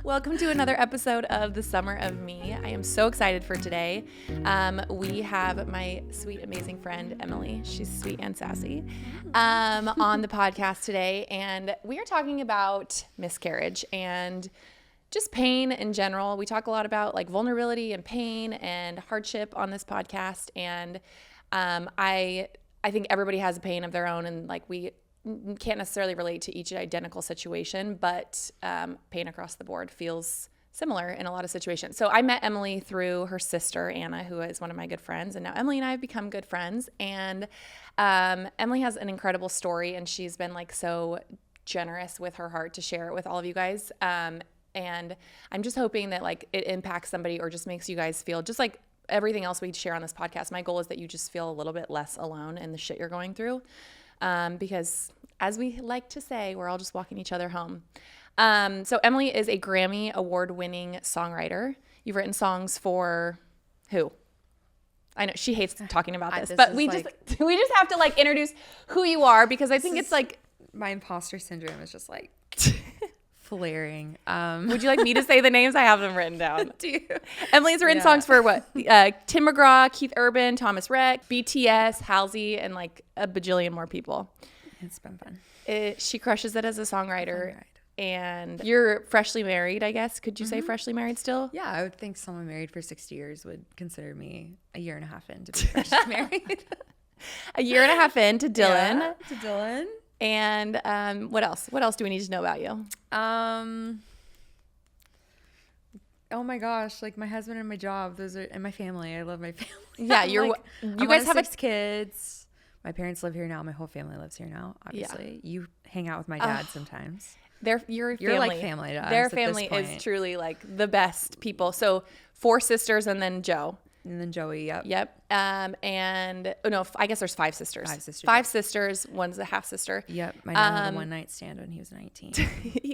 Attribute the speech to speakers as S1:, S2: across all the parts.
S1: Welcome to another episode of The Summer of Me. I am so excited for today. We have my sweet, amazing friend, Emily. She's sweet and sassy, on the podcast today. And we are talking about miscarriage and just pain in general. We talk a lot about like vulnerability and pain and hardship on this podcast. And I think everybody has a pain of their own, and like we can't necessarily relate to each identical situation, but pain across the board feels similar in a lot of situations. So I met Emily through her sister, Anna, who is one of my good friends. And now Emily and I have become good friends. And Emily has an incredible story, and she's been like so generous with her heart to share it with all of you guys. And I'm just hoping that like it impacts somebody or just makes you guys feel just like everything else we share on this podcast. My goal is that you just feel a little bit less alone in the shit you're going through. Because as we like to say, we're all just walking each other home. So Emily is a Grammy award-winning songwriter. You've written songs for who? I know she hates talking about this, but we just have to like introduce who you are, because I think it's like
S2: my imposter syndrome is just like flaring.
S1: Would you like me to say the names? I have them written down.
S2: Do you?
S1: Emily's written songs for what? Tim McGraw, Keith Urban, Thomas Rhett, BTS, Halsey, and like a bajillion more people.
S2: It's been fun.
S1: She crushes it as a songwriter. And you're freshly married, I guess. Could you say freshly married still?
S2: Yeah, I would think someone married for 60 years would consider me a year and a half in to be freshly married.
S1: A year and a half in to Dylan.
S2: Yeah, to Dylan.
S1: And what else? What else do we need to know about you?
S2: Oh my gosh, like my husband and my job, and my family. I love my family.
S1: Yeah, you guys have
S2: 6 kids. My parents live here now. My whole family lives here now. Obviously, you hang out with my dad sometimes.
S1: You're
S2: like family to us.
S1: Their family is truly like the best people. So 4 sisters and then Joe.
S2: And then Joey,
S1: Yep. And I guess there's 5 sisters.
S2: 5 sisters.
S1: 5 sisters. One's a half sister.
S2: Yep. My dad had a one night stand when he was 19.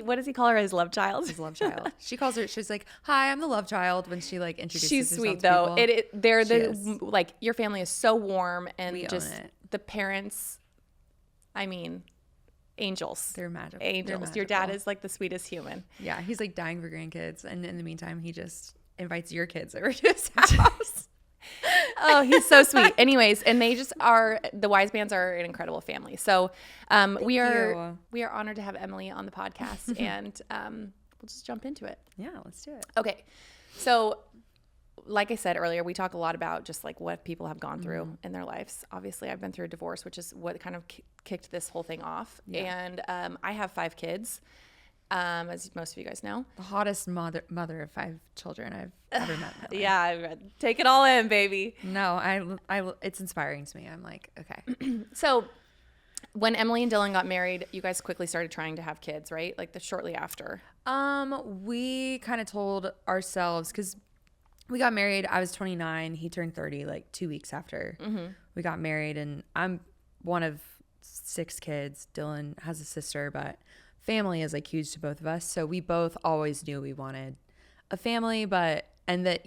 S1: What does he call her? His love child?
S2: His love child. She calls her, she's like, hi, I'm the love child, when she like introduces
S1: herself. She's sweet though. Like your family is so warm, and
S2: we
S1: just
S2: own it.
S1: The parents, I mean, angels.
S2: They're magical.
S1: Angels. Your dad is like the sweetest human.
S2: Yeah. He's like dying for grandkids. And in the meantime, he just invites your kids over to his house.
S1: Oh, he's so sweet. Anyways, and they just are, the Weisbands are an incredible family. So we are honored to have Emily on the podcast, and we'll just jump into it.
S2: Yeah, let's do it.
S1: Okay. So like I said earlier, we talk a lot about just like what people have gone through in their lives. Obviously, I've been through a divorce, which is what kind of kicked this whole thing off. Yeah. And I have 5 kids. As most of you guys know,
S2: the hottest mother of 5 children I've ever met.
S1: Yeah, take it all in, baby.
S2: No, I it's inspiring to me. I'm like, okay.
S1: So when Emily and Dylan got married, you guys quickly started trying to have kids, right? Like shortly after.
S2: We kind of told ourselves, because we got married. I was 29. He turned 30 like 2 weeks after we got married, and I'm one of 6 kids. Dylan has a sister, but family is like huge to both of us. So we both always knew we wanted a family, and that,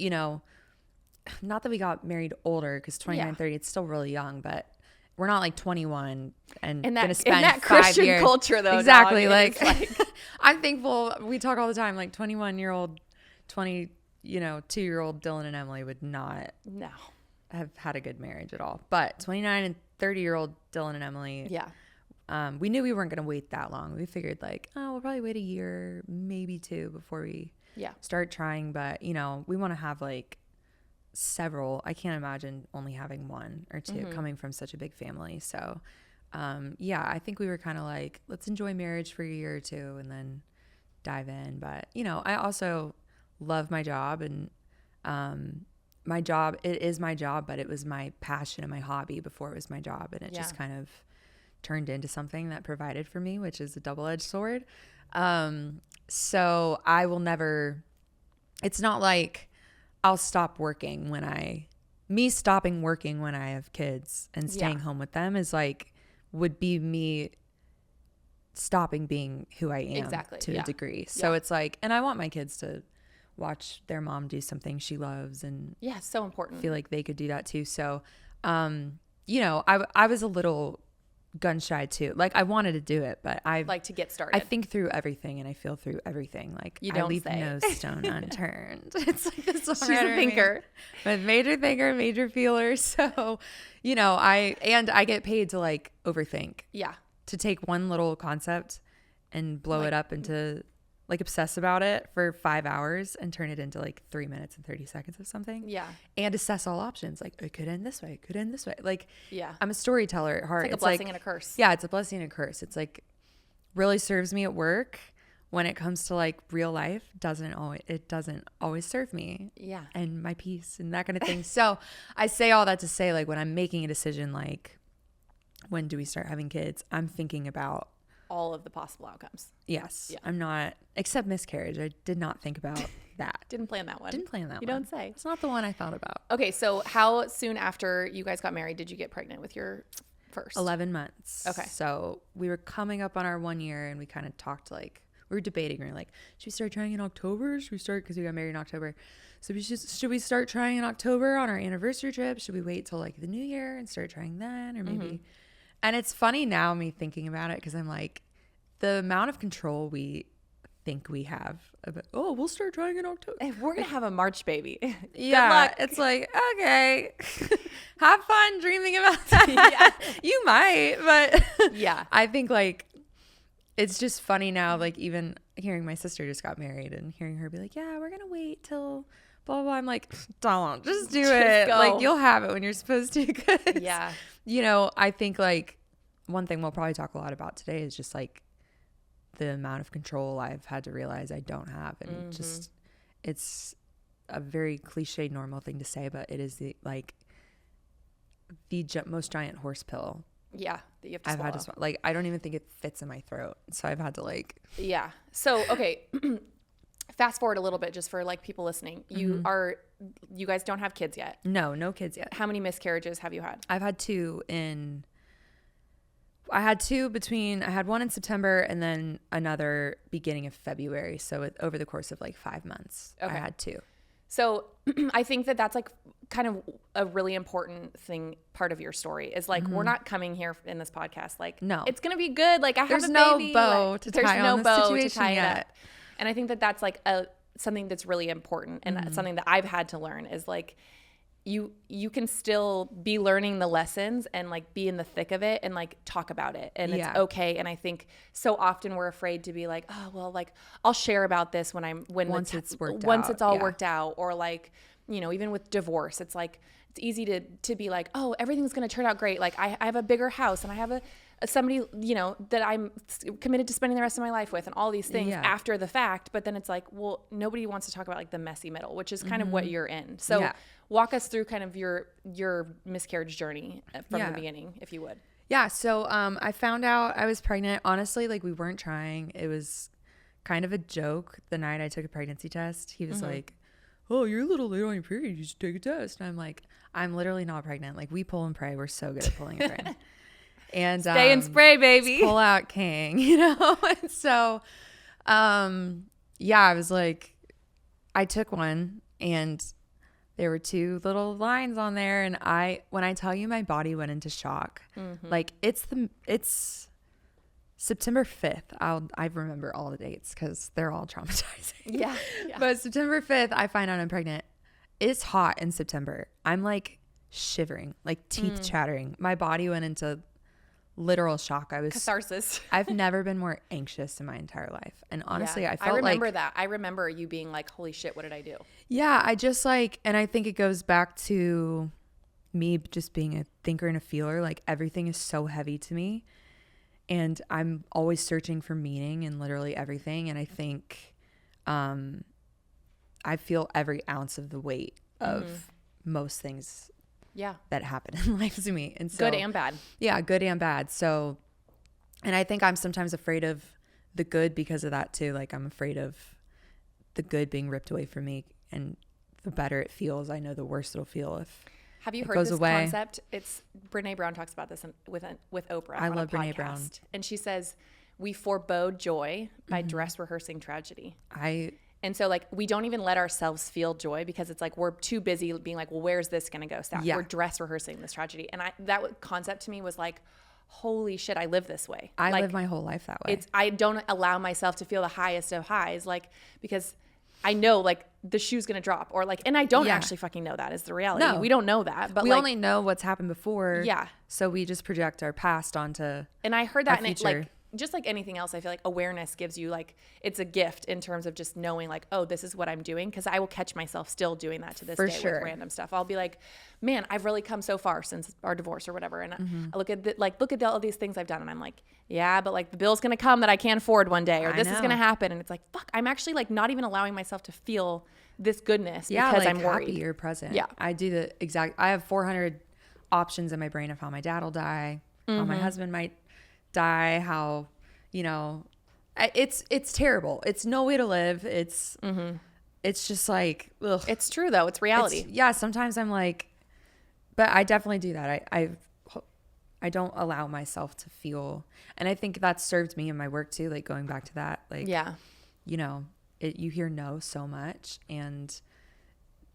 S2: not that we got married older, because 29, 30, it's still really young, but we're not like 21 and going to spend
S1: in that
S2: 5
S1: Christian
S2: years.
S1: Culture though.
S2: Exactly.
S1: Now,
S2: like I'm thankful. We talk all the time, like 21-year-old, 2-year-old Dylan and Emily would not have had a good marriage at all. But 29 and 30-year-old Dylan and Emily, we knew we weren't going to wait that long. We figured like, we'll probably wait a year, maybe 2 before we start trying. But, we want to have like several. I can't imagine only having 1 or 2 coming from such a big family. So, I think we were kind of like, let's enjoy marriage for a year or 2 and then dive in. But, I also love my job, and it is my job, but it was my passion and my hobby before it was my job. And it just kind of turned into something that provided for me, which is a double-edged sword. So I will never, it's not like I'll stop working me stopping working when I have kids and staying home with them is like, would be me stopping being who I am to a degree. So it's like, and I want my kids to watch their mom do something she loves, and
S1: so important.
S2: Feel like they could do that too. So, I was a little gun shy too. Like I wanted to do it, but I
S1: like to get started.
S2: I think through everything and I feel through everything. Like
S1: you don't
S2: I leave
S1: say.
S2: no stone unturned. It's like this.
S1: She's a thinker,
S2: but major thinker, major feeler. So, you know, I get paid to like overthink.
S1: Yeah.
S2: To take one little concept and blow it up into like obsess about it for 5 hours and turn it into like 3 minutes and 30 seconds of something.
S1: Yeah.
S2: And assess all options. Like it could end this way. It could end this way. Like,
S1: yeah,
S2: I'm a storyteller at heart.
S1: It's like a blessing and a curse.
S2: Yeah. It's a blessing and a curse. It's like really serves me at work. When it comes to like real life, it doesn't always serve me.
S1: Yeah.
S2: And my peace and that kind of thing. So I say all that to say, like when I'm making a decision, like when do we start having kids, I'm thinking about
S1: all of the possible outcomes.
S2: Yes. Yeah. I'm not, except miscarriage. I did not think about that.
S1: Didn't plan that one.
S2: You
S1: don't say.
S2: It's not the one I thought about.
S1: Okay. So how soon after you guys got married did you get pregnant with your first?
S2: 11 months.
S1: Okay.
S2: So we were coming up on our 1 year and we kind of talked like, we were debating. We were like, should we start trying in October? Should we start, because we got married in October. So should we start trying in October on our anniversary trip? Should we wait till like the new year and start trying then? Or maybe, and it's funny now me thinking about it because I'm like, the amount of control we think we have about, oh, we'll start trying in October.
S1: We're going to have a March baby.
S2: Yeah. Good luck. It's like, okay, have fun dreaming about that. Yeah. You might, but
S1: yeah,
S2: I think like, it's just funny now, like even hearing my sister just got married and hearing her be like, yeah, we're going to wait till blah, blah, blah. I'm like, don't, just do it. Go. Like you'll have it when you're supposed to.
S1: Yeah.
S2: You know, I think like one thing we'll probably talk a lot about today is just like the amount of control I've had to realize I don't have. And just, it's a very cliche normal thing to say, but it is the most giant horse pill.
S1: Yeah. That you have to swallow.
S2: Had to swallow. Like, I don't even think it fits in my throat. So I've had to like.
S1: Yeah. So, okay. Fast forward a little bit just for like people listening. You guys don't have kids yet.
S2: No kids yet.
S1: How many miscarriages have you had?
S2: I've had two I had one in September and then another beginning of February. So over the course of like 5 months, I had two.
S1: So I think that that's like kind of a really important part of your story is like, we're not coming here in this podcast. Like, no, it's going to be good. Like I have a baby.
S2: There's no bow to tie
S1: it up. And I think that that's like something that's really important. And something that I've had to learn is like, you can still be learning the lessons and like be in the thick of it and like talk about it and it's okay. And I think so often we're afraid to be like, oh, well, like I'll share about this once it's all worked out. Or like, you know, even with divorce, it's like, it's easy to be like, oh, everything's going to turn out great. Like I have a bigger house and I have somebody, you know, that I'm committed to spending the rest of my life with and all these things after the fact. But then it's like, well, nobody wants to talk about like the messy middle, which is kind of what you're in. So walk us through kind of your miscarriage journey from the beginning, if you would.
S2: Yeah. So I found out I was pregnant. Honestly, like we weren't trying. It was kind of a joke. The night I took a pregnancy test, he was like, oh, you're a little late on your period. You should take a test. And I'm like, I'm literally not pregnant. Like we pull and pray. We're so good at pulling and praying. And
S1: stay and spray, baby.
S2: Pull out king, you know? And so, I was like, I took one and there were two little lines on there. And when I tell you my body went into shock, like it's September 5th. I remember all the dates because they're all traumatizing.
S1: Yeah.
S2: But September 5th, I find out I'm pregnant. It's hot in September. I'm like shivering, like teeth chattering. My body went into literal shock. I was
S1: catharsis.
S2: I've never been more anxious in my entire life. And honestly, I felt
S1: that. I remember you being like, holy shit, what did I do?
S2: Yeah. I just like, and I think it goes back to me just being a thinker and a feeler. Like everything is so heavy to me and I'm always searching for meaning in literally everything. And I think, I feel every ounce of the weight of most things that happen in life to me. And so,
S1: good and bad.
S2: Yeah, good and bad. So, and I think I'm sometimes afraid of the good because of that too. Like I'm afraid of the good being ripped away from me, and the better it feels, I know the worse it'll feel if
S1: Have you heard this concept? It's Brene Brown talks about this with Oprah.
S2: I love Brene Brown.
S1: And she says, we forebode joy by dress rehearsing tragedy. And so like, we don't even let ourselves feel joy because it's like, we're too busy being like, well, where's this going to go? So we're dress rehearsing this tragedy. And that concept to me was like, holy shit, I live this way.
S2: I live my whole life that way.
S1: I don't allow myself to feel the highest of highs, like, because I know like the shoe's going to drop, or like, and I don't actually fucking know that is the reality. No. We don't know that, but
S2: we only know what's happened before.
S1: Yeah.
S2: So we just project our past onto
S1: And I heard that, and it, like, just like anything else, I feel like awareness gives you, like, it's a gift in terms of just knowing, like, oh, this is what I'm doing. Because I will catch myself still doing that to this day with random stuff. I'll be like, man, I've really come so far since our divorce or whatever. And I look at all these things I've done, and I'm like, yeah, but like the bill's going to come that I can't afford one day, or this is going to happen. And it's like, fuck, I'm actually like not even allowing myself to feel this goodness because I'm worried.
S2: Happy or present.
S1: Yeah.
S2: I do I have 400 options in my brain of how my dad will die, how my husband might die, how, you know, it's terrible. It's no way to live. It's just like, ugh.
S1: It's true though. It's reality.
S2: Sometimes I'm like, but I definitely do that. I don't allow myself to feel, and I think that served me in my work too. Like going back to that, like, you know, you hear no so much, and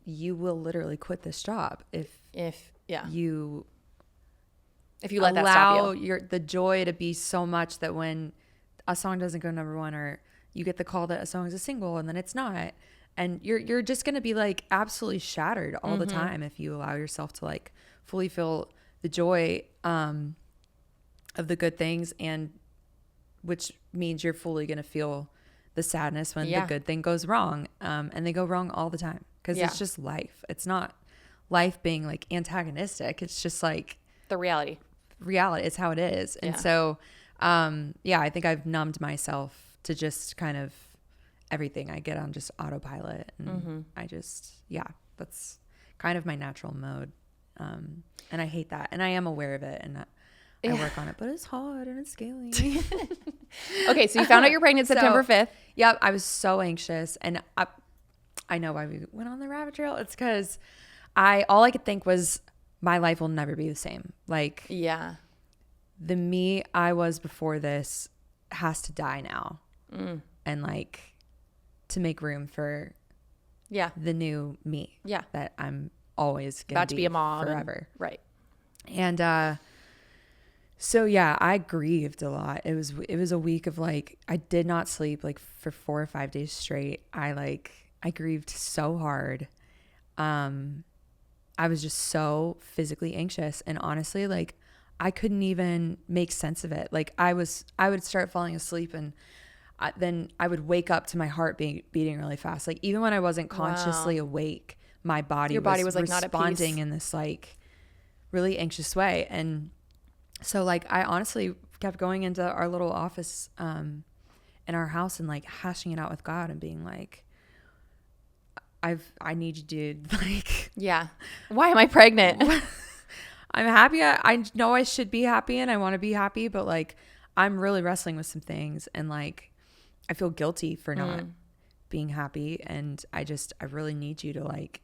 S2: you will literally quit this job if you let that stop you. The joy to be so much that when a song doesn't go number one, or you get the call that a song is a single and then it's not, and you're just going to be like absolutely shattered all the time if you allow yourself to like fully feel the joy of the good things, and which means you're fully going to feel the sadness when the good thing goes wrong, and they go wrong all the time because it's just life. It's not life being like antagonistic. It's just like
S1: the reality.
S2: It's how it is. And so I think I've numbed myself to just kind of everything. I get on just autopilot, and I just that's kind of my natural mode, and I hate that, and I am aware of it, and I work on it, but it's hard and it's scaling.
S1: Okay, so you found out you're pregnant September 5th.
S2: Yep, I was so anxious, and I know why we went on the rabbit trail. It's because all I could think was my life will never be the same. Like, the me I was before this has to die now, and like to make room for the new me. That I'm always gonna
S1: about to be a mom
S2: forever.
S1: Right.
S2: And so I grieved a lot. It was a week of like, I did not sleep like for 4 or 5 days straight. I grieved so hard. I was just so physically anxious, and honestly, like, I couldn't even make sense of it. Like, I would start falling asleep, and then I would wake up to my heart beating really fast. Like, even when I wasn't consciously awake, my body was like responding in this like really anxious way. And so like, I honestly kept going into our little office in our house and like hashing it out with God and being like, I need you, dude. Like,
S1: why am I pregnant?
S2: I'm happy. I know I should be happy, and I want to be happy, but like, I'm really wrestling with some things, and like, I feel guilty for not being happy, and I really need you to like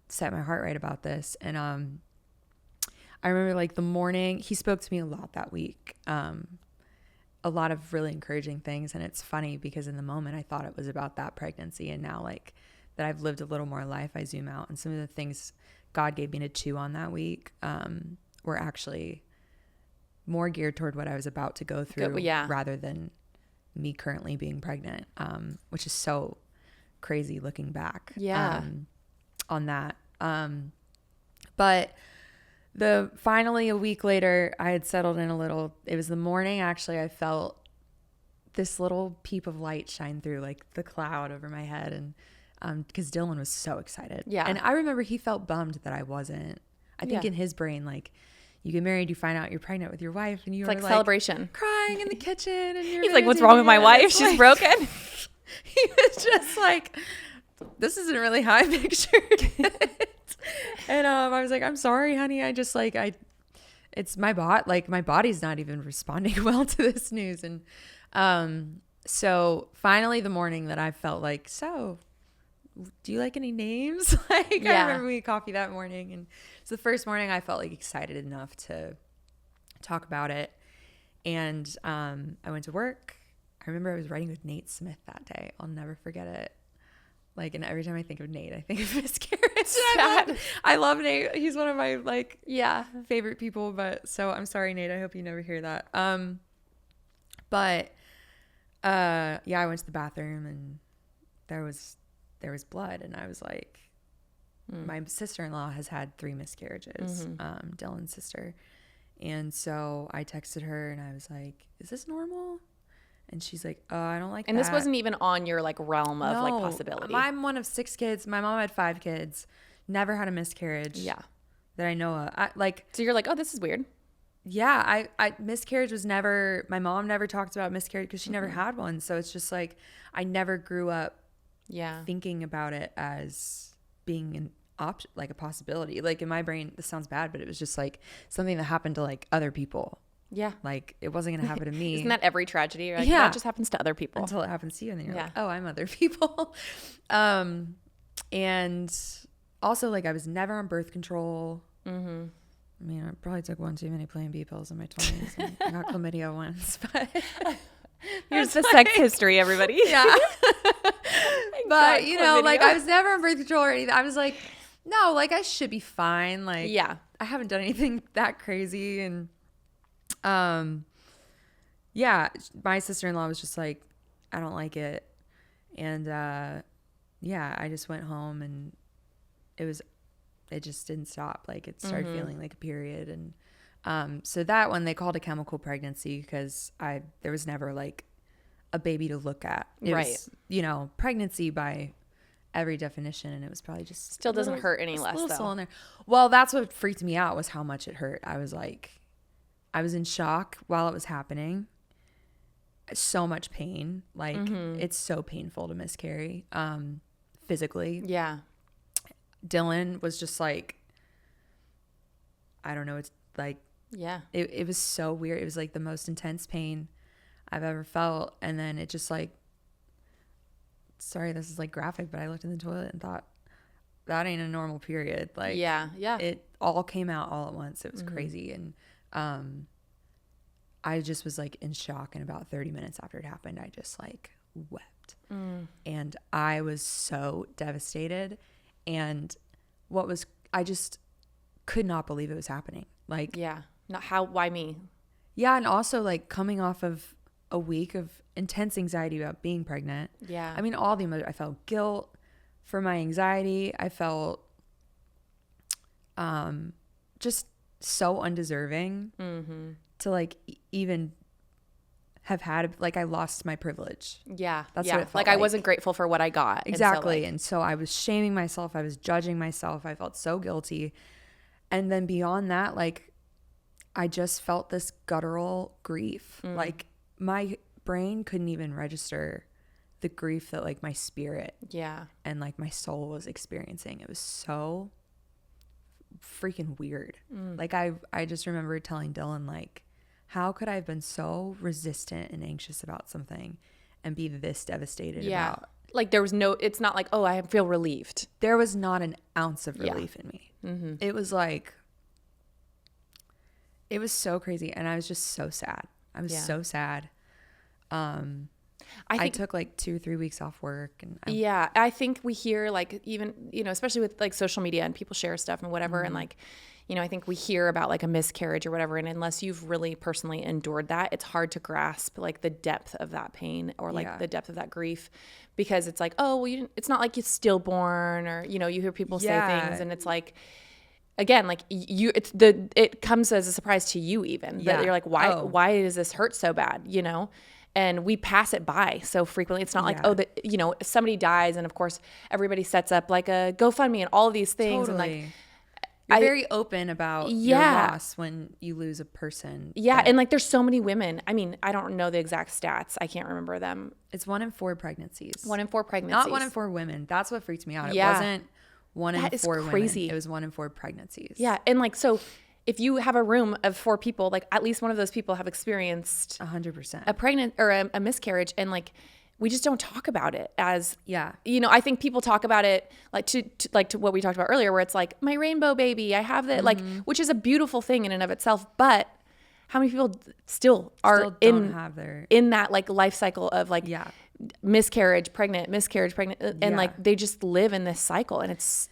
S2: set my heart right about this. And I remember like the morning he spoke to me a lot that week, a lot of really encouraging things. And it's funny because in the moment I thought it was about that pregnancy, and now like that I've lived a little more life, I zoom out, and some of the things God gave me to chew on that week were actually more geared toward what I was about to go through rather than me currently being pregnant, which is so crazy looking back on that. But finally a week later, I had settled in a little. It was the morning, actually, I felt this little peep of light shine through like the cloud over my head, and because Dylan was so excited. And I remember he felt bummed that I wasn't. I think in his brain, like, you get married, you find out you're pregnant with your wife, and you're like
S1: celebration,
S2: crying in the kitchen, and
S1: he's like, "What's wrong with my wife? She's broken."
S2: He was just like, "This isn't really how I pictured it." And I was like, "I'm sorry, honey. I just like it's my my body's not even responding well to this news." And so finally, the morning that I felt like, so, do you like any names? I remember we had coffee that morning, and it's the first morning I felt like excited enough to talk about it. And I went to work. I remember I was writing with Nate Smith that day. I'll never forget it. Like, and every time I think of Nate, I think of Miscarriage.
S1: sad.
S2: I love Nate. He's one of my like
S1: yeah
S2: favorite people. But so I'm sorry, Nate. I hope you never hear that. But I went to the bathroom and there was blood, and I was like, my sister-in-law has had 3 miscarriages, Dylan's sister. And so I texted her and I was like, is this normal? And she's like, oh, I don't like that.
S1: And this wasn't even on your like realm of like possibility.
S2: I'm one of 6 kids. My mom had 5 kids. Never had a miscarriage.
S1: Yeah.
S2: That I know of.
S1: So you're like, oh, this is weird.
S2: Yeah. I miscarriage was never, my mom never talked about miscarriage because she never had one. So it's just like, I never grew up thinking about it as being an option, like a possibility. Like in my brain, this sounds bad, but it was just like something that happened to like other people.
S1: Yeah.
S2: Like it wasn't going to happen to me.
S1: Isn't that every tragedy? You're like, that just happens to other people.
S2: Until it happens to you. And then you're like, oh, I'm other people. And also like I was never on birth control. Mm-hmm. I mean, I probably took one too many Plan B pills in my 20s and I got chlamydia once, but
S1: here's the sex history, everybody.
S2: Yeah. But you know, like I was never on birth control or anything. I was like, no, like I should be fine. Like, I haven't done anything that crazy. And, my sister-in-law was just like, I don't like it. And, I just went home and it just didn't stop. Like it started feeling like a period. And, so that one they called a chemical pregnancy because there was never like a baby to look at. It was, pregnancy by every definition, and it was probably just
S1: still doesn't hurt any less though.
S2: In there. Well, that's what freaked me out was how much it hurt. I was like, I was in shock while it was happening. So much pain. Like it's so painful to miscarry, physically.
S1: Yeah.
S2: Dylan was just like, I don't know. It's like, it was so weird. It was like the most intense pain I've ever felt. And then it just like, sorry, this is like graphic, but I looked in the toilet and thought, that ain't a normal period. Like, it all came out all at once. It was crazy. And I just was like in shock. And about 30 minutes after it happened, I just like wept. And I was so devastated. And I just could not believe it was happening. Like,
S1: why me?
S2: Yeah. And also like coming off of a week of intense anxiety about being pregnant.
S1: Yeah.
S2: I mean, all the emotions. I felt guilt for my anxiety. I felt just so undeserving to like even have had, like I lost my privilege.
S1: Yeah.
S2: That's what it felt
S1: like. I wasn't grateful for what I got.
S2: Exactly. And so I was shaming myself. I was judging myself. I felt so guilty. And then beyond that, like I just felt this guttural grief. Like my brain couldn't even register the grief that like my spirit and like my soul was experiencing. It was so freaking weird. Like I just remember telling Dylan, like, how could I have been so resistant and anxious about something and be this devastated about?
S1: Like there was it's not like, oh, I feel relieved.
S2: There was not an ounce of relief in me. It was like, it was so crazy. And I was just so sad. I was so sad. I took like 2 or 3 weeks off work. And
S1: I think we hear like even, especially with like social media and people share stuff and whatever. And like, I think we hear about like a miscarriage or whatever. And unless you've really personally endured that, it's hard to grasp like the depth of that pain or like the depth of that grief, because it's like, oh, well, it's not like you're stillborn or, you hear people say things and it's like, again, like it comes as a surprise to you even that you're like, why does this hurt so bad? And we pass it by so frequently. It's not like, somebody dies. And of course everybody sets up like a GoFundMe and all of these things.
S2: Totally.
S1: And like,
S2: you're very open about your loss when you lose a person.
S1: Yeah. And like, there's so many women. I mean, I don't know the exact stats. I can't remember them.
S2: It's 1 in 4 pregnancies.
S1: 1 in 4 pregnancies.
S2: Not 1 in 4 women. That's what freaked me out. It wasn't 1 in 4 crazy. Women. It was 1 in 4 pregnancies.
S1: Yeah. And like, so if you have a room of 4 people, like at least one of those people have experienced
S2: 100%
S1: a pregnant or a miscarriage. And like, we just don't talk about it as, I think people talk about it like to what we talked about earlier, where it's like my rainbow baby, I have that, like, which is a beautiful thing in and of itself. But how many people still don't have in that like life cycle of like miscarriage, pregnant, and like they just live in this cycle, and it's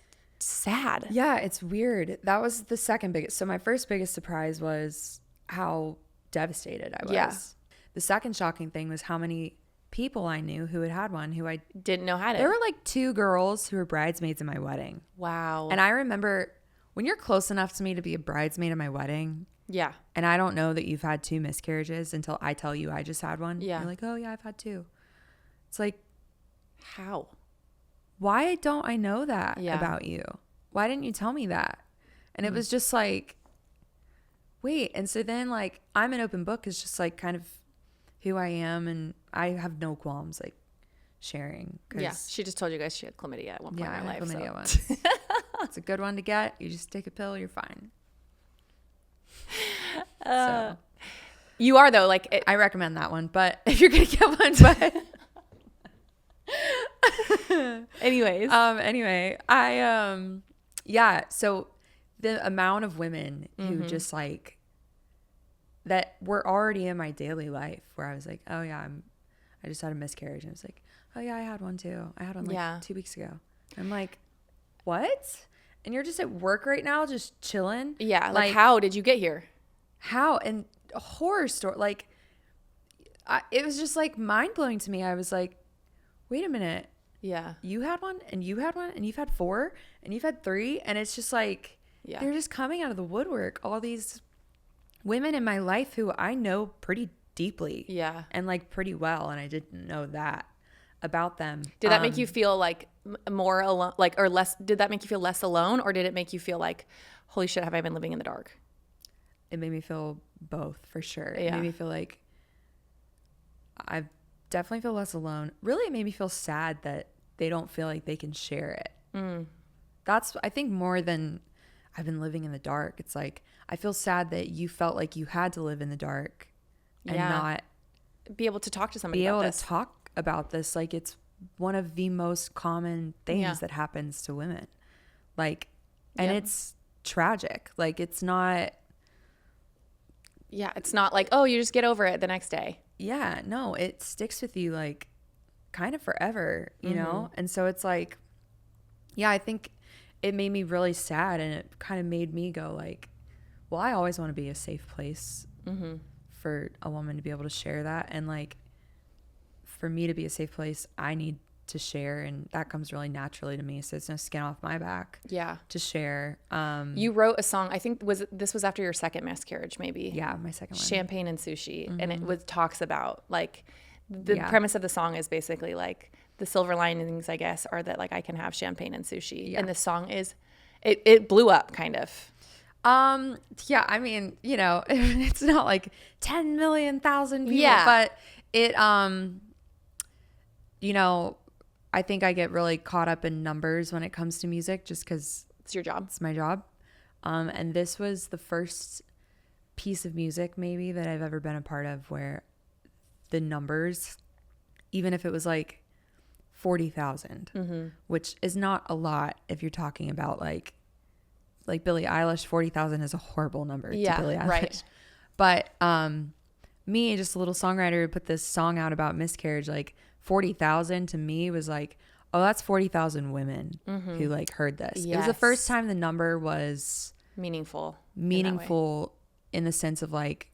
S1: sad.
S2: Yeah, it's weird. That was the second biggest. So my first biggest surprise was how devastated I was. Yeah. The second shocking thing was how many people I knew who had one who I
S1: didn't know had it.
S2: There were like 2 girls who were bridesmaids in my wedding.
S1: Wow.
S2: And I remember when you're close enough to me to be a bridesmaid in my wedding.
S1: Yeah.
S2: And I don't know that you've had 2 miscarriages until I tell you I just had one.
S1: Yeah.
S2: You're like, oh yeah, I've had 2. It's like,
S1: how?
S2: Why don't I know that about you? Why didn't you tell me that? And it was just like, wait. And so then like, I'm an open book is just like kind of who I am. And I have no qualms like sharing.
S1: Yeah. She just told you guys she had chlamydia at one point in her life.
S2: Chlamydia once. It's a good one to get. You just take a pill, you're fine. So
S1: you are though, like
S2: I recommend that one, but if you're gonna get one, but
S1: anyways,
S2: anyway, I yeah. So the amount of women who just like that were already in my daily life, where I was like, oh yeah, I just had a miscarriage, and I was like, oh yeah, I had one too. I had one like 2 weeks ago. I'm like, what? And you're just at work right now, just chilling.
S1: Yeah. Like how did you get here?
S2: How? And a horror story. Like, it was just like mind blowing to me. I was like, wait a minute.
S1: Yeah.
S2: You had one and you had one and you've had 4 and you've had 3. And it's just like, they're just coming out of the woodwork. All these women in my life who I know pretty deeply.
S1: Yeah.
S2: And like pretty well. And I didn't know that about them.
S1: Did that make you feel like more alone, like, or less? Did that make you feel less alone, or did it make you feel like, holy shit, have I been living in the dark?
S2: It made me feel both, for sure.
S1: Yeah.
S2: It made me feel like I definitely feel less alone. Really, it made me feel sad that they don't feel like they can share it. That's, I think, more than I've been living in the dark. It's like, I feel sad that you felt like you had to live in the dark and not
S1: be able to talk to somebody
S2: be
S1: about
S2: able
S1: this.
S2: to talk about this. Like, it's one of the most common things that happens to women. Like, and it's tragic. Like, it's not.
S1: Yeah, it's not like, oh, you just get over it the next day.
S2: Yeah, no, it sticks with you like kind of forever, you know? And so it's like, yeah, I think it made me really sad, and it kind of made me go like, well, I always want to be a safe place for a woman to be able to share that. And like, for me to be a safe place, I need to share, and that comes really naturally to me. So it's no skin off my back. Yeah. To share.
S1: You wrote a song, I think this was after your second miscarriage, maybe.
S2: Yeah, my second one.
S1: Champagne and Sushi. And it talks about like the premise of the song is basically like the silver linings, I guess, are that like I can have champagne and sushi. Yeah. And the song is it blew up kind of.
S2: Yeah, I mean, you know, it's not like 10 million thousand people, but it you know, I think I get really caught up in numbers when it comes to music, just because
S1: it's your job.
S2: It's my job. And this was the first piece of music maybe that I've ever been a part of where the numbers, even if it was like 40,000, which is not a lot if you're talking about like Billie Eilish. 40,000 is a horrible number to Billie Eilish. Right. But me, just a little songwriter who put this song out about miscarriage, like 40,000 to me was like, oh, that's 40,000 women who like heard this. Yes. It was the first time the number was
S1: meaningful
S2: in the sense of like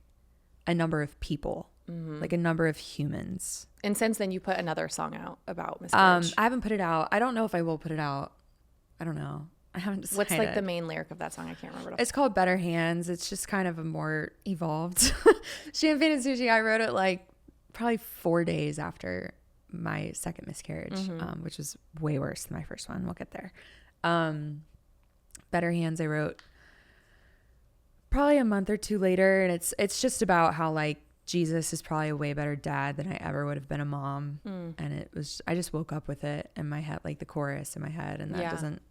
S2: a number of people, like a number of humans.
S1: And since then you put another song out about miscarriage.
S2: I haven't put it out. I don't know if I will put it out. I don't know. I haven't decided.
S1: What's like the main lyric of that song? I can't remember.
S2: It's called Better Hands. It's just kind of a more evolved Champagne and Sushi. I wrote it like probably 4 days after my second miscarriage, which was way worse than my first one. We'll get there. Better Hands I wrote probably a month or 2 later, and it's just about how like Jesus is probably a way better dad than I ever would have been a mom. And I just woke up with it in my head, like the chorus in my head, and that doesn't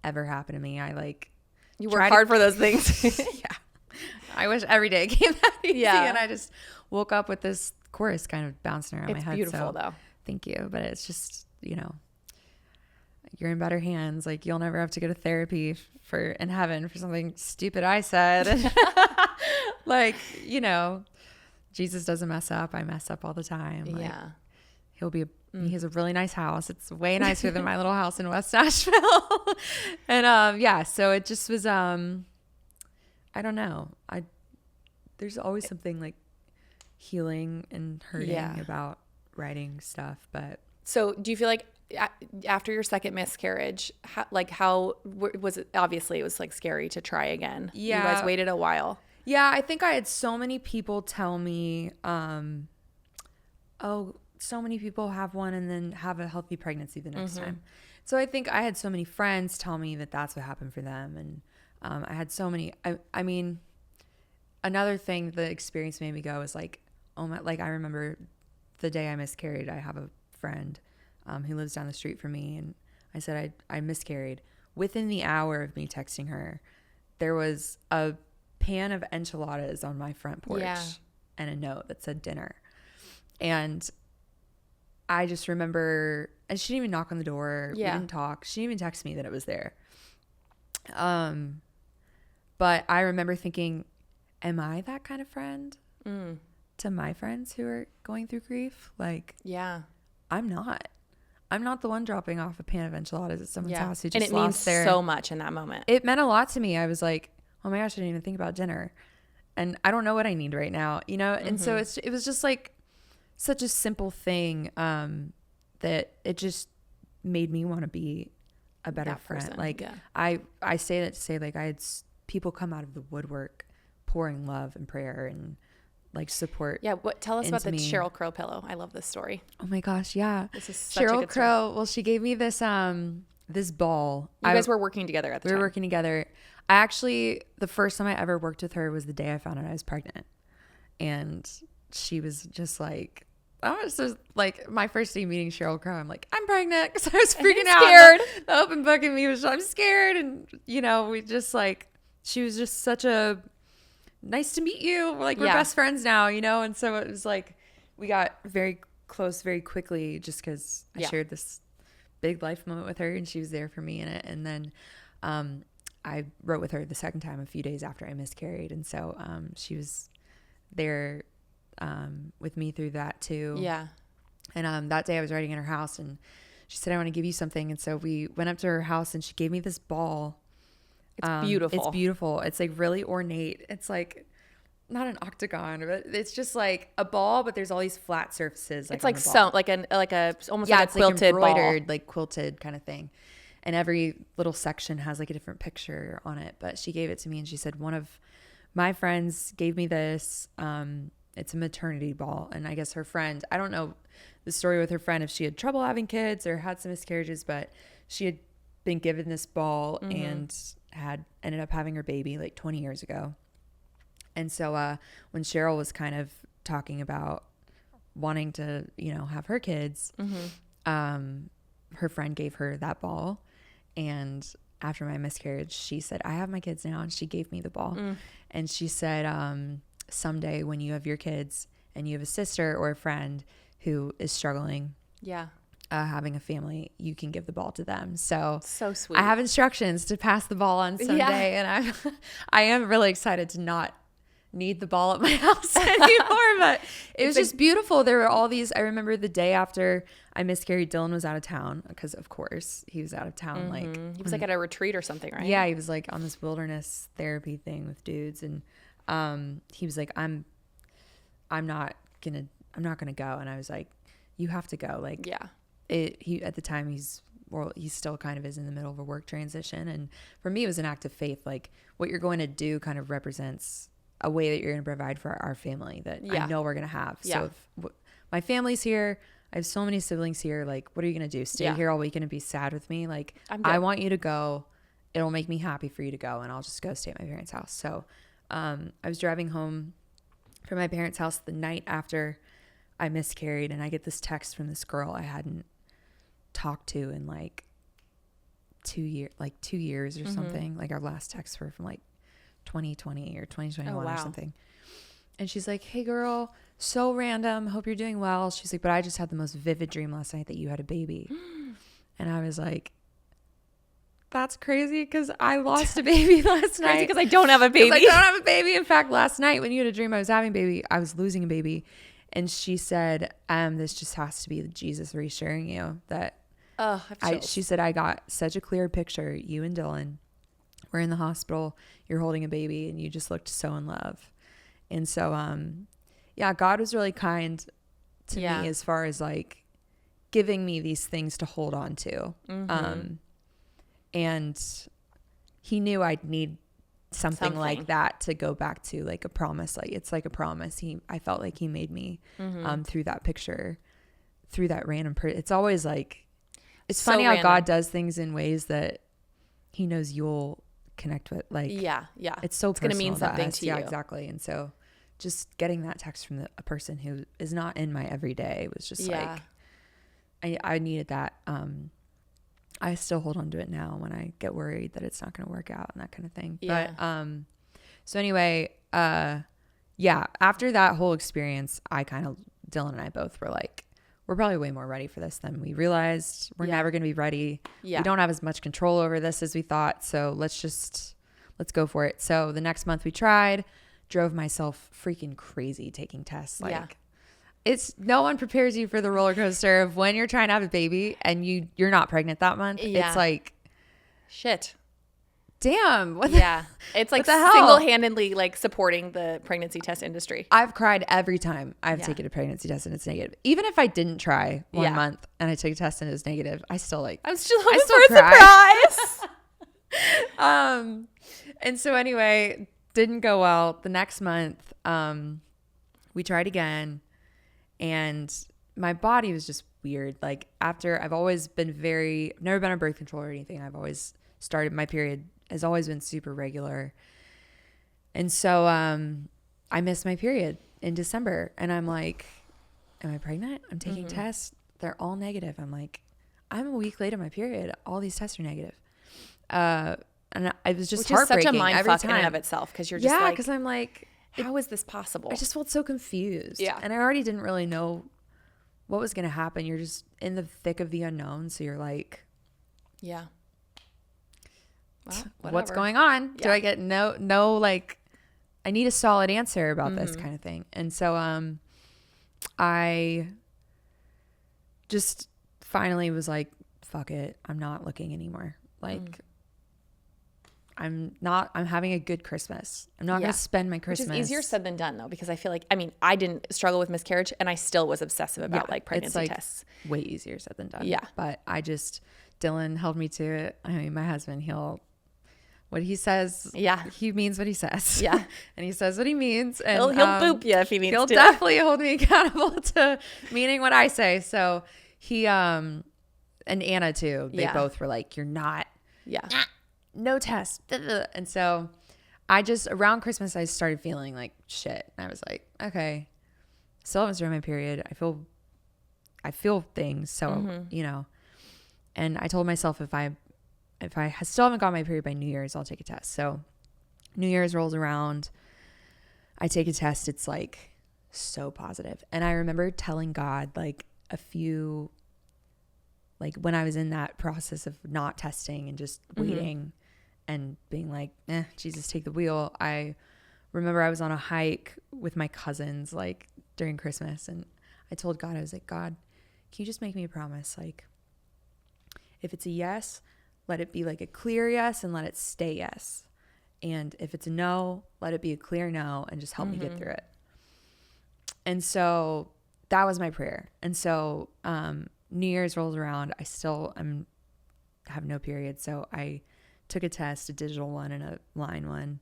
S2: ever happen to me. I like
S1: you work hard for those things.
S2: Yeah, I wish every day came that easy. And I just woke up with this chorus kind of bouncing around my head.
S1: It's beautiful though.
S2: Thank you. But it's just, you know, you're in better hands. Like you'll never have to go to therapy in heaven for something stupid I said. Like, you know, Jesus doesn't mess up. I mess up all the time. Like, he has a really nice house. It's way nicer than my little house in West Nashville. And so it just was I don't know. There's always something like healing and hurting about writing stuff. But
S1: so do you feel like after your second miscarriage, how was it? Obviously it was like scary to try again. You guys waited a while.
S2: Yeah, I think I had so many people tell me, so many people have one and then have a healthy pregnancy the next time. So I think I had so many friends tell me that that's what happened for them. And I had so many, I mean, another thing the experience made me go is like, oh my, like I remember the day I miscarried, I have a friend who lives down the street from me. And I said, I miscarried. Within the hour of me texting her, there was a pan of enchiladas on my front porch and a note that said dinner. And I just remember, and she didn't even knock on the door. We didn't talk. She didn't even text me that it was there. But I remember thinking, am I that kind of friend to my friends who are going through grief? Like, I'm not the one dropping off a pan of enchiladas at someone's house who just lost their...
S1: And it means so much in that moment.
S2: It meant a lot to me. I was like, oh my gosh, I didn't even think about dinner. And I don't know what I need right now, you know? And so it was just like such a simple thing that it just made me want to be a better friend.
S1: Person,
S2: like I say that to say like I had people come out of the woodwork pouring love and prayer and like support.
S1: Yeah. Tell us about the Sheryl Crow pillow. I love this story.
S2: Oh my gosh. Yeah.
S1: This is such
S2: Sheryl
S1: a good
S2: Crow.
S1: story.
S2: Well, she gave me this, this ball.
S1: You guys were working together at the time.
S2: We were working together. I actually, the first time I ever worked with her was the day I found out I was pregnant. And she was just like, I was just like, my first day meeting Sheryl Crow, I'm like, I'm pregnant because I was freaking out.
S1: Scared.
S2: The open book in me was, I'm scared. And, you know, we just like, she was just such a nice to meet you. Like, we're best friends now, you know? And so it was like, we got very close very quickly just because I shared this big life moment with her and she was there for me in it. And then I wrote with her the second time a few days after I miscarried. And so she was there with me through that too.
S1: Yeah.
S2: And that day I was writing in her house and she said, I want to give you something. And so we went up to her house and she gave me this ball.
S1: It's beautiful.
S2: It's beautiful. It's like really ornate. It's like not an octagon, but it's just like a ball, but there's all these flat surfaces.
S1: It's like so, like a almost like a quilted
S2: like embroidered,
S1: ball.
S2: Like quilted kind of thing. And every little section has like a different picture on it. But she gave it to me and she said, one of my friends gave me this. It's a maternity ball. And I guess her friend, I don't know the story with her friend, if she had trouble having kids or had some miscarriages, but she had been given this ball and had ended up having her baby like 20 years ago. And so when Sheryl was kind of talking about wanting to, you know, have her kids, her friend gave her that ball. And after my miscarriage, she said, I have my kids now. And she gave me the ball. And she said, someday when you have your kids and you have a sister or a friend who is struggling, having a family, you can give the ball to them. So
S1: sweet.
S2: I have instructions to pass the ball on someday. And I am really excited to not need the ball at my house anymore, but it was just beautiful. There were all these, I remember the day after I miscarried, Dylan was out of town because of course he was out of town. Like
S1: he was like at a retreat or something, right?
S2: Yeah. He was like on this wilderness therapy thing with dudes. And he was like, I'm not gonna go. And I was like, you have to go. Like, he, at the time he still kind of is in the middle of a work transition. And for me, it was an act of faith. Like what you're going to do kind of represents a way that you're going to provide for our family that I know we're going to have. So if my family's here, I have so many siblings here. Like, what are you going to do? Stay here all weekend and be sad with me? Like, I want you to go. It'll make me happy for you to go. And I'll just go stay at my parents' house. So I was driving home from my parents' house the night after I miscarried. And I get this text from this girl I hadn't talked to in like 2 years or something. Like our last texts were from like 2020 or 2021 or something. And she's like, hey girl, so random, hope you're doing well. She's like, but I just had the most vivid dream last night that you had a baby. And I was like, that's crazy because I lost a baby last night.
S1: Crazy because I don't have a baby.
S2: I don't have a baby. In fact, last night when you had a dream I was having a baby, I was losing a baby. And she said, this just has to be Jesus reassuring you that she said, I got such a clear picture. You and Dylan were in the hospital. You're holding a baby and you just looked so in love. And so, God was really kind to me as far as like giving me these things to hold on to. And he knew I'd need something like that to go back to, like a promise. Like it's like a promise. I felt like he made me through that picture, through that random it's always like, it's so funny random how God does things in ways that he knows you'll connect with. Like, it's so
S1: going to mean something to you.
S2: Yeah, exactly. And so just getting that text from a person who is not in my everyday was just like, I needed that. I still hold on to it now when I get worried that it's not going to work out and that kind of thing. Yeah. But, so anyway, after that whole experience, Dylan and I both were like, we're probably way more ready for this than we realized. We're never going to be ready. Yeah. We don't have as much control over this as we thought. So let's go for it. So the next month we drove myself freaking crazy taking tests. Like it's no one prepares you for the roller coaster of when you're trying to have a baby and you're not pregnant that month. Yeah. It's like,
S1: shit.
S2: Damn.
S1: It's like single-handedly like supporting the pregnancy test industry.
S2: I've cried every time I've taken a pregnancy test and it's negative. Even if I didn't try one month and I took a test and it was negative, I still like,
S1: I'm still hoping for a
S2: surprise. And so anyway, didn't go well. The next month, we tried again and my body was just weird. Like after I've always been never been on birth control or anything. I've always started, my period has always been super regular. And so I missed my period in December and I'm like, am I pregnant? I'm taking tests. They're all negative. I'm like, I'm a week late on my period. All these tests are negative. And it was just heartbreaking.
S1: Such a mind fuck in and of itself because you're just like,
S2: because I'm like,
S1: how is this possible?
S2: I just felt so confused. Yeah. And I already didn't really know what was going to happen. You're just in the thick of the unknown. So you're like, well, what's going on? Yeah. Do I get no, like, I need a solid answer about this kind of thing. And so I just finally was like, fuck it. I'm not looking anymore. Like, I'm having a good Christmas. I'm not going to spend my Christmas.
S1: Which is easier said than done though, because I feel like, I didn't struggle with miscarriage and I still was obsessive about like pregnancy tests.
S2: Way easier said than done. Yeah. But Dylan held me to it. My husband, what he says, he means what he says. Yeah. And he says what he means. And
S1: he'll boop you if he needs to.
S2: He'll definitely hold me accountable to meaning what I say. So he, and Anna too, they both were like, you're not, no test. And so around Christmas, I started feeling like shit. And I was like, okay, still haven't started my period. I feel things. So, and I told myself if I still haven't got my period by New Year's, I'll take a test. So New Year's rolls around. I take a test. It's like so positive. And I remember telling God like when I was in that process of not testing and just waiting and being like, Jesus, take the wheel. I remember I was on a hike with my cousins like during Christmas. And I told God, I was like, God, can you just make me a promise? Like if it's a yes, let it be like a clear yes and let it stay yes. And if it's a no, let it be a clear no and just help me get through it. And so that was my prayer. And so New Year's rolls around. I still have no period. So I took a test, a digital one and a line one.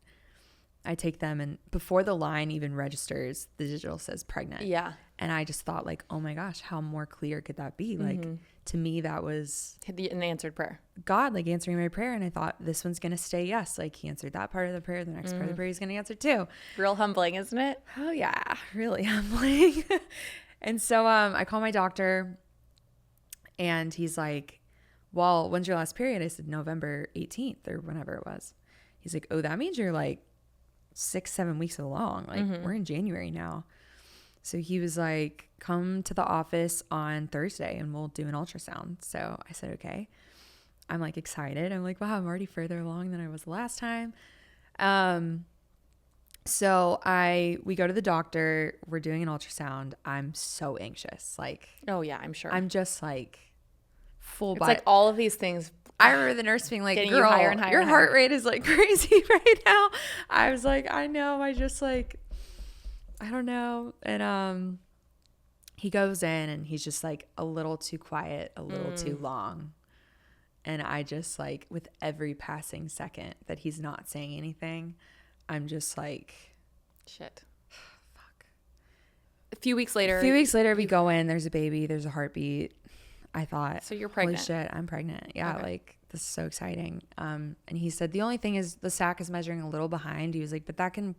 S2: I take them and before the line even registers, the digital says pregnant. Yeah. And I just thought like, oh my gosh, how more clear could that be? Like to me, that was
S1: an answered prayer.
S2: God like answering my prayer. And I thought this one's going to stay yes. Like he answered that part of the prayer. The next part of the prayer he's going to answer too.
S1: Real humbling, isn't it?
S2: Oh yeah. Really humbling. And so I call my doctor and he's like, well, when's your last period? I said November 18th or whenever it was. He's like, oh, that means you're like 6-7 weeks along. Like we're in January now. So he was like, come to the office on Thursday and we'll do an ultrasound. So I said, okay. I'm like excited. I'm like, wow, I'm already further along than I was last time. So we go to the doctor. We're doing an ultrasound. I'm so anxious. Like,
S1: oh yeah, I'm sure.
S2: I'm just like full
S1: it's
S2: body.
S1: like all of these things.
S2: I remember the nurse being like,
S1: girl,
S2: you higher and higher your heart rate is like crazy right now. I was like, I know. I just like, I don't know. And he goes in and he's just like a little too quiet, a little too long. And I just like, with every passing second that he's not saying anything, I'm just like,
S1: shit. Fuck. A few weeks later,
S2: we go in, there's a baby, there's a heartbeat. I thought,
S1: so you're pregnant.
S2: Holy shit, I'm pregnant. Yeah. Okay. Like, this is so exciting. And he said, the only thing is the sac is measuring a little behind. He was like, but that can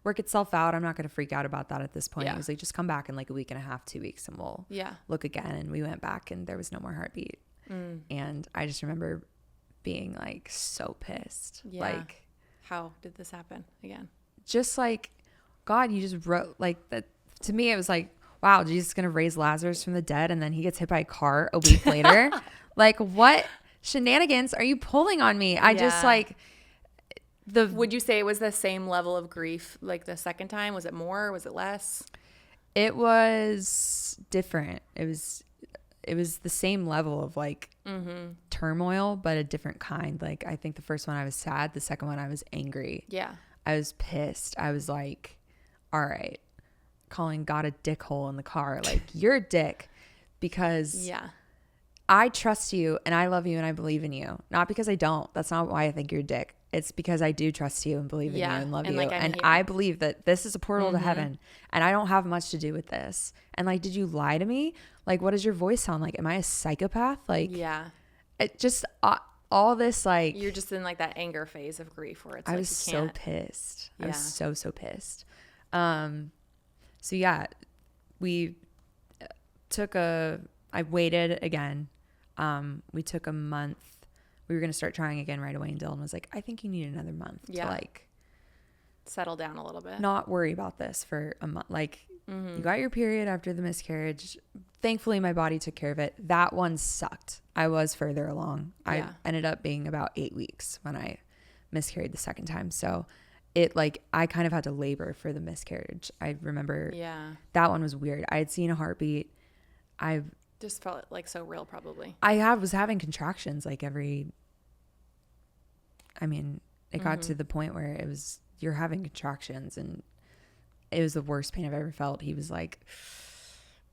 S2: work itself out. I'm not going to freak out about that at this point. Yeah. He was like, just come back in like a week and a half, 2 weeks, and we'll look again. And we went back and there was no more heartbeat. And I just remember being like so pissed. Yeah. Like,
S1: how did this happen again?
S2: Just like, God, you just wrote like that. To me, it was like, wow, Jesus is going to raise Lazarus from the dead. And then he gets hit by a car a week later. Like, what shenanigans are you pulling on me? I just like
S1: would you say it was the same level of grief like the second time? Was it more? Was it less?
S2: It was different. It was the same level of like turmoil, but a different kind. Like, I think the first one I was sad. The second one I was angry.
S1: Yeah.
S2: I was pissed. I was like, all right, calling God a dickhole in the car. Like, you're a dick because I trust you and I love you and I believe in you. Not because I don't. That's not why I think you're a dick. It's because I do trust you and believe in you and love you. Like, and I believe that this is a portal to heaven and I don't have much to do with this. And like, did you lie to me? Like, what does your voice sound like? Am I a psychopath? Like, it just, all this, like,
S1: you're just in like that anger phase of grief where it's
S2: I
S1: like,
S2: was so pissed. I was so pissed. So yeah, we I waited again. We took a month. We were going to start trying again right away. And Dylan was like, I think you need another month to like
S1: settle down a little bit.
S2: Not worry about this for a month. Like, you got your period after the miscarriage. Thankfully, my body took care of it. That one sucked. I was further along. I ended up being about 8 weeks when I miscarried the second time. So it like, I kind of had to labor for the miscarriage. I remember that one was weird. I had seen a heartbeat. I
S1: just felt like so real probably.
S2: I was having contractions like it got to the point where it was, you're having contractions and it was the worst pain I've ever felt. He was like,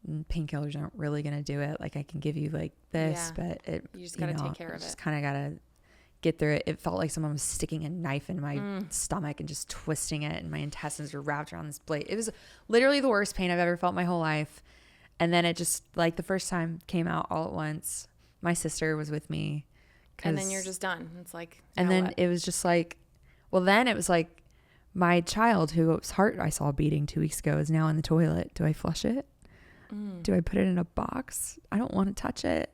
S2: painkillers aren't really going to do it. Like, I can give you like this, but you
S1: just got to take care of it.
S2: Just kind of got to get through it. It felt like someone was sticking a knife in my stomach and just twisting it. And my intestines were wrapped around this blade. It was literally the worst pain I've ever felt my whole life. And then it just like the first time came out all at once. My sister was with me.
S1: And then you're just done. It's like,
S2: and then it was just like, well, then it was like my child whose heart I saw beating 2 weeks ago is now in the toilet. Do I flush it? Do I put it in a box? I don't want to touch it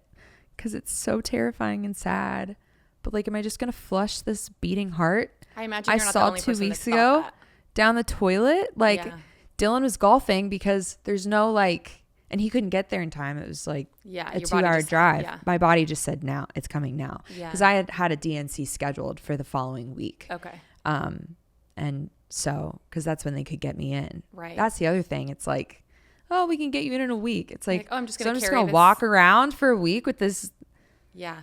S2: because it's so terrifying and sad. But like, am I just going to flush this beating heart?
S1: I imagine you're not the only person
S2: 2 weeks ago down the toilet. Like, Dylan was golfing because there's no like, and he couldn't get there in time. It was like a 2-hour drive. My body just said, now it's coming now. Because I had a DNC scheduled for the following week.
S1: Okay.
S2: And so, because that's when they could get me in.
S1: Right.
S2: That's the other thing. It's like, oh, we can get you in a week. It's like,
S1: oh, I'm just going
S2: to walk around for a week with this.
S1: Yeah.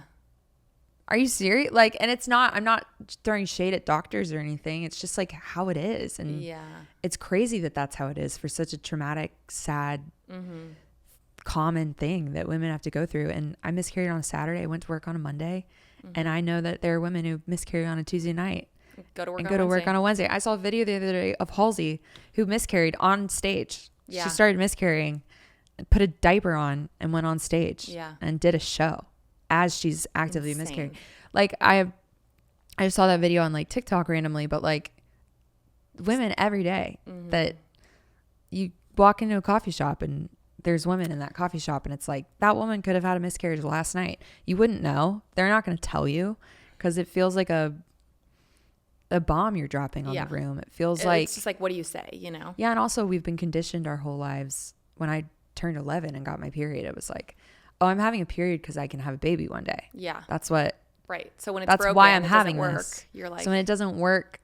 S2: Are you serious? Like, and it's not, I'm not throwing shade at doctors or anything. It's just like how it is. And it's crazy that that's how it is for such a traumatic, sad, common thing that women have to go through. And I miscarried on a Saturday. I went to work on a Monday. And I know that there are women who miscarry on a Tuesday night.
S1: Go to
S2: work on a Wednesday. I saw a video the other day of Halsey who miscarried on stage. Yeah. She started miscarrying, put a diaper on and went on stage and did a show as she's actively miscarrying. Like, I just saw that video on like TikTok randomly, but like women every day that you walk into a coffee shop and there's women in that coffee shop and it's like, that woman could have had a miscarriage last night. You wouldn't know. They're not going to tell you because it feels like a bomb you're dropping on the room. It feels like,
S1: it's just like, what do you say, you know?
S2: Yeah. And also we've been conditioned our whole lives. When I turned 11 and got my period, it was like, oh, I'm having a period because I can have a baby one day.
S1: Yeah.
S2: That's what.
S1: Right. So when it's
S2: that's
S1: broken,
S2: why I'm
S1: it
S2: having
S1: doesn't work.
S2: This.
S1: You're like,
S2: so when it doesn't work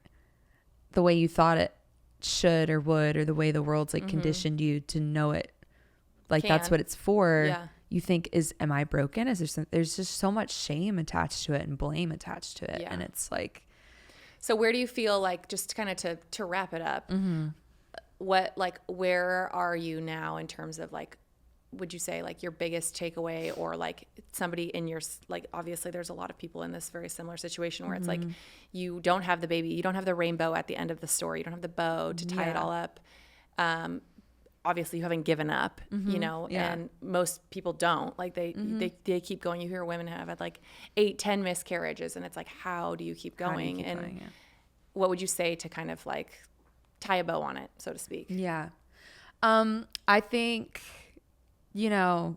S2: the way you thought it should or would, or the way the world's like conditioned you to know it, like that's what it's for.
S1: Yeah.
S2: You think, am I broken? Is there there's just so much shame attached to it and blame attached to it.
S1: Yeah.
S2: And it's like,
S1: so where do you feel like, just kind of to wrap it up, where are you now in terms of like, would you say like your biggest takeaway, or like somebody in your, like, obviously there's a lot of people in this very similar situation where it's like, you don't have the baby, you don't have the rainbow at the end of the story, you don't have the bow to tie it all up. Obviously you haven't given up, you know, and most people don't, like they keep going. You hear women have had like 8-10 miscarriages, and it's like, how do you keep going? What would you say to kind of like tie a bow on it, so to speak?
S2: Yeah. I think, you know,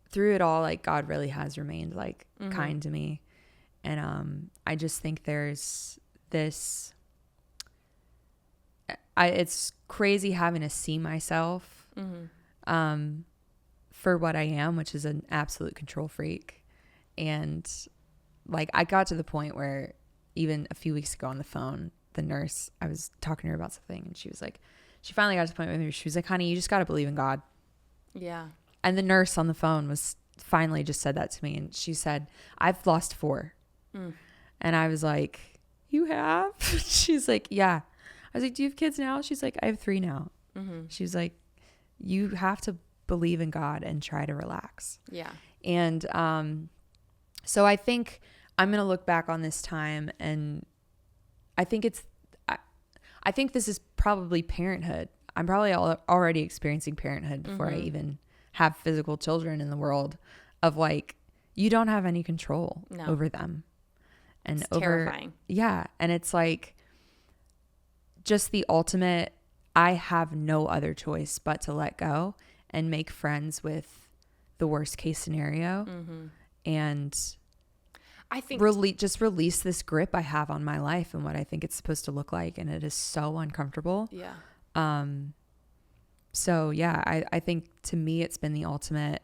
S2: through it all, like God really has remained like kind to me. And I just think there's this, it's crazy having to see myself for what I am, which is an absolute control freak. And like I got to the point where even a few weeks ago on the phone, the nurse, I was talking to her about something, and she was like, she finally got to the point with me, she was like, honey, you just got to believe in God. Yeah. And the nurse on the phone was finally just said that to me, and she said, I've lost 4. And I was like, you have? She's like, yeah. I was like, do you have kids now? She's like, I have 3 now. She was like, you have to believe in God and try to relax. Yeah. And so I think I'm going to look back on this time, and I think I think this is probably parenthood. I'm probably already experiencing parenthood before I even have physical children in the world, of like, you don't have any control over them. And
S1: it's terrifying.
S2: Yeah. And it's like just the ultimate, I have no other choice but to let go and make friends with the worst case scenario. And I think just release this grip I have on my life and what I think it's supposed to look like. And it is so uncomfortable. Yeah. So yeah, I think to me, it's been the ultimate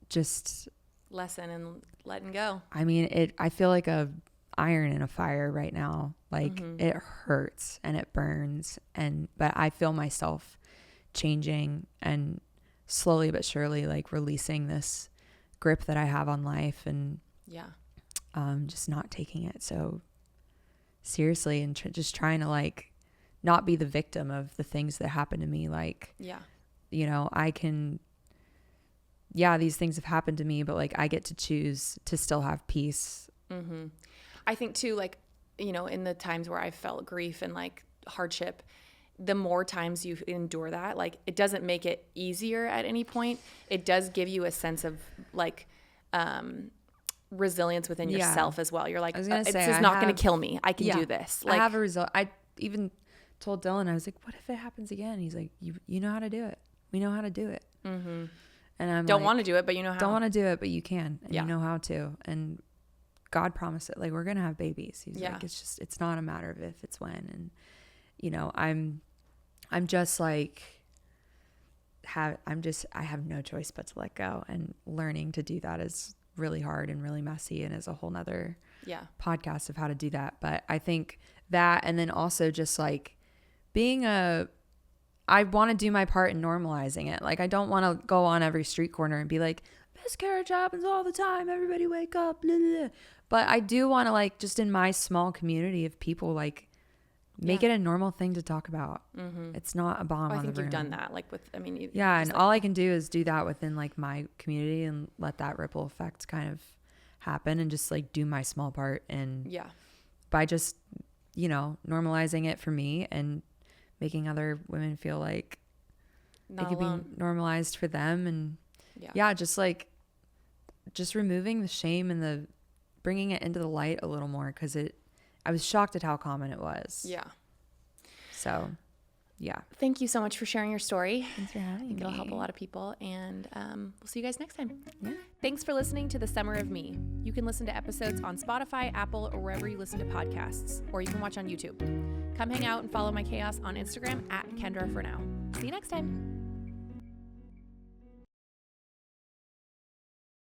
S2: just
S1: lesson in letting go.
S2: I mean, I feel like a iron in a fire right now. Like it hurts and it burns, but I feel myself changing and slowly but surely like releasing this grip that I have on life, and just not taking it so seriously, and just trying to like not be the victim of the things that happen to me. Like, you know, these things have happened to me, but like I get to choose to still have peace.
S1: I think too, like, you know, in the times where I felt grief and like hardship, the more times you endure that, like it doesn't make it easier at any point. It does give you a sense of like, resilience within yourself as well. You're like, this is not going to kill me. I can do this.
S2: Like, I have a result. I even told Dylan, I was like, what if it happens again? He's like, you know how to do it. We know how to do it. And I'm
S1: don't want to do it, but you know how.
S2: Don't want to do it, but you can, and you know how to. And God promised it. Like, we're gonna have babies. He's like, it's not a matter of if, it's when. And you know, I'm just like, I have no choice but to let go. And learning to do that is really hard and really messy, and is a whole nother podcast of how to do that. But I think that, and then also just like I want to do my part in normalizing it. Like, I don't want to go on every street corner and be like, miscarriage happens all the time, everybody wake up, blah, blah, blah. But I do want to, like, just in my small community of people, like, make it a normal thing to talk about. It's not a bomb on the room.
S1: I think you've done that, like, with, I mean,
S2: and all I can do is do that within like my community and let that ripple effect kind of happen, and just like do my small part, and by just, you know, normalizing it for me and making other women feel like it could be normalized for them. And just removing the shame and bringing it into the light a little more, because I was shocked at how common it was. So
S1: thank you so much for sharing your story.
S2: Thanks for having me.
S1: It'll help a lot of people, and we'll see you guys next time. Thanks for listening to The Summer of Me. You can listen to episodes on Spotify, Apple, or wherever you listen to podcasts, or you can watch on YouTube. Come hang out and follow my chaos on Instagram at Kendra for now. See you next time.